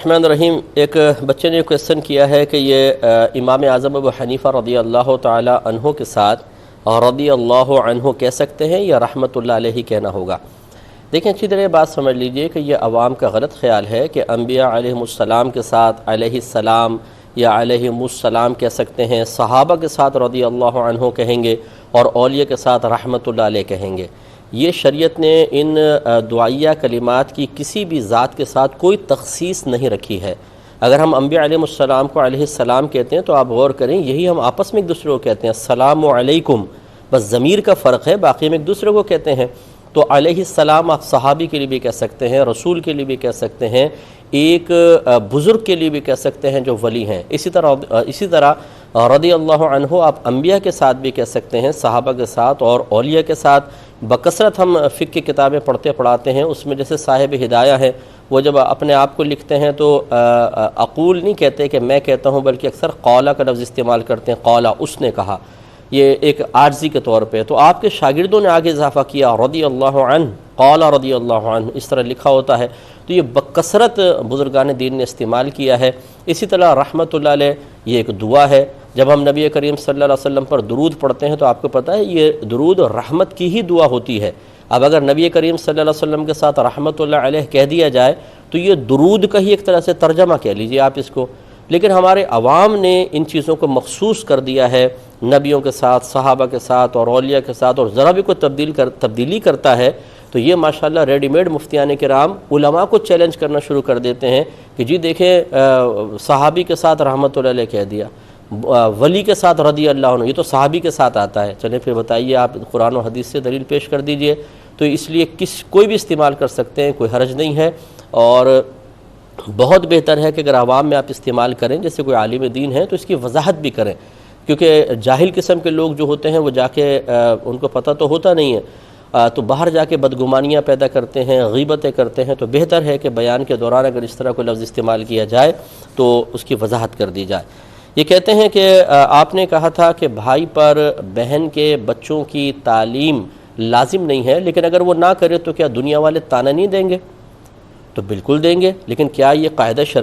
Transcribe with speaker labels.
Speaker 1: الرحمن الرحیم، ایک بچے نے کویسچن کیا ہے کہ یہ امام اعظم ابو حنیفہ رضی اللہ تعالی عنہ کے ساتھ رضی اللہ عنہ کہہ سکتے ہیں یا رحمت اللہ علیہ کہنا ہوگا۔ دیکھیں، اچھی طرح بات سمجھ لیجئے کہ یہ عوام کا غلط خیال ہے کہ انبیاء علیہم السلام کے ساتھ علیہ السلام یا علیہم السلام کہہ سکتے ہیں، صحابہ کے ساتھ رضی اللہ عنہ کہیں گے اور اولیاء کے ساتھ رحمت اللہ علیہ کہیں گے۔ یہ شریعت نے ان دعائیہ کلمات کی کسی بھی ذات کے ساتھ کوئی تخصیص نہیں رکھی ہے۔ اگر ہم انبیاء علیہ السلام کو علیہ السلام کہتے ہیں تو آپ غور کریں، یہی ہم آپس میں ایک دوسرے کو کہتے ہیں، السلام علیکم، بس ضمیر کا فرق ہے، باقی ہم ایک دوسرے کو کہتے ہیں۔ تو علیہ السلام آپ صحابی کے لیے بھی کہہ سکتے ہیں، رسول کے لیے بھی کہہ سکتے ہیں، ایک بزرگ کے لیے بھی کہہ سکتے ہیں جو ولی ہیں۔ اسی طرح رضی اللہ عنہ آپ انبیاء کے ساتھ بھی کہہ سکتے ہیں، صحابہ کے ساتھ اور اولیاء کے ساتھ۔ بکثرت ہم فقہ کی کتابیں پڑھاتے ہیں، اس میں جیسے صاحب ہدایہ ہے، وہ جب اپنے آپ کو لکھتے ہیں تو اقول نہیں کہتے کہ میں کہتا ہوں، بلکہ اکثر قولا کا لفظ استعمال کرتے ہیں، قولا، اس نے کہا، یہ ایک عاجزی کے طور پہ۔ تو آپ کے شاگردوں نے آگے اضافہ کیا رضی اللہ عنہ، قولا رضی اللہ عنہ، اس طرح لکھا ہوتا ہے۔ تو یہ بکثرت بزرگان دین نے استعمال کیا ہے۔ اسی طرح رحمت اللہ علیہ یہ ایک دعا ہے۔ جب ہم نبی کریم صلی اللہ علیہ وسلم پر درود پڑھتے ہیں تو آپ کو پتہ ہے یہ درود رحمت کی ہی دعا ہوتی ہے۔ اب اگر نبی کریم صلی اللہ علیہ وسلم کے ساتھ رحمت اللہ علیہ کہہ دیا جائے تو یہ درود کا ہی ایک طرح سے ترجمہ کہہ لیجئے آپ اس کو۔ لیکن ہمارے عوام نے ان چیزوں کو مخصوص کر دیا ہے، نبیوں کے ساتھ، صحابہ کے ساتھ اور اولیاء کے ساتھ، اور ذرا بھی کوئی تبدیلی کرتا ہے تو یہ ماشاءاللہ ریڈی میڈ مفتیان کرام علماء کو چیلنج کرنا شروع کر دیتے ہیں کہ جی دیکھیں، صحابی کے ساتھ رحمت اللہ علیہ کہہ دیا، ولی کے ساتھ رضی اللہ عنہ، یہ تو صحابی کے ساتھ آتا ہے۔ چلیں پھر بتائیے، آپ قرآن و حدیث سے دلیل پیش کر دیجئے۔ تو اس لیے کوئی بھی استعمال کر سکتے ہیں، کوئی حرج نہیں ہے، اور بہت بہتر ہے کہ اگر عوام میں آپ استعمال کریں، جیسے کوئی عالم دین ہے تو اس کی وضاحت بھی کریں، کیونکہ جاہل قسم کے لوگ جو ہوتے ہیں وہ جا کے ان کو پتہ تو ہوتا نہیں ہے، تو باہر جا کے بدگمانیاں پیدا کرتے ہیں، غیبتیں کرتے ہیں۔ تو بہتر ہے کہ بیان کے دوران اگر اس طرح کوئی لفظ استعمال کیا جائے تو اس کی وضاحت کر دی جائے۔ یہ کہتے ہیں کہ آپ نے کہا تھا کہ بھائی پر بہن کے بچوں کی تعلیم لازم نہیں ہے، لیکن اگر وہ نہ کرے تو کیا دنیا والے طعنہ نہیں دیں گے؟ تو بالکل دیں گے، لیکن کیا یہ قاعدہ شرعی